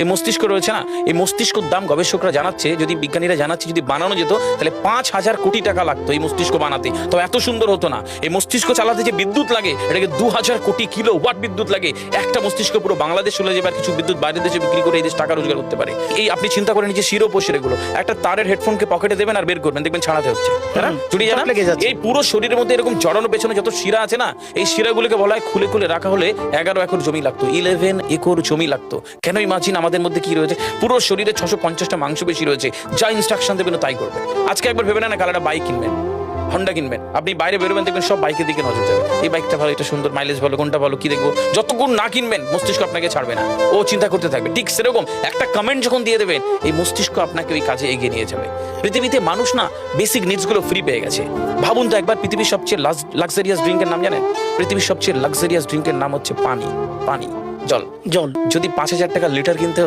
এই মস্তিষ্ক রয়েছে না, এই মস্তিষ্কর দাম গবেষকরা জানাচ্ছে, যদি বিজ্ঞানীরা জানাচ্ছে, যদি বানানো যেত তাহলে 5,000 কোটি টাকা লাগতো এই মস্তিষ্ক বানাতে, তো এত সুন্দর হতো না। এই মস্তিষ্ক চালাতে যে বিদ্যুৎ লাগে এটাকে 2,000 কোটি কিলো ওয়াট বিদ্যুৎ লাগে। একটা মস্তিষ্ক পুরো বাংলাদেশ চলে যাবে, আর কিছু বিদ্যুৎ বাইরের দেশে বিক্রি করে এই দেশ টাকা রোজগার করতে পারে। এই আপনি চিন্তা করেন যে শিরোপশিরাগুলো, একটা তারের হেডফোনকে পকেটে দেবেন আর বের করবেন, দেখবেন ছাড়াতে হচ্ছে, জুড়িয়ে যান। এই পুরো শরীরের মধ্যে এরকম জড়ানো পেছনে যত শিরা আছে না, এই শিরাগুলোকে বলা হয় খুলে খুলে রাখা হলে 11 একর জমি লাগতো, 11 একর জমি লাগতো। কেন ইমাজিন আমাদের মধ্যে কি রয়েছে, পুরো শরীরে 650টা মাংসপেশি রয়েছে, যা ইনস্ট্রাকশন দেবেন তাই করবে। আজকে একবার ভেবে না কাল একটা বাইক কিনবেন, হন্ডা কিনবেন, আপনি বাইরে বেরোবেন দেখবেন সব বাইকের দিকে নজর যাবে, এই বাইকটা ভালো, এটা সুন্দর, মাইলেজ ভালো, কোনটা ভালো, কি দেখবো। যতক্ষণ না কিনবেন মস্তিষ্ক আপনাকে ছাড়বে না, ও চিন্তা করতে থাকবে। ঠিক সেরকম একটা কমেন্ট যখন দিয়ে দেবেন, এই মস্তিষ্ক আপনাকে ওই কাজে এগিয়ে নিয়ে যাবে। পৃথিবীতে মানুষ না বেসিক নিডসগুলো ফ্রি পেয়ে গেছে। ভাবুন তো একবার, পৃথিবীর সবচেয়ে লাক্সারিয়াস ড্রিঙ্কের নাম জানেন? পৃথিবীর সবচেয়ে লাক্সারিয়াস ড্রিঙ্কের নাম হচ্ছে পানি, পানি, জল। জল যদি 5,000 টাকা লিটার কিনতে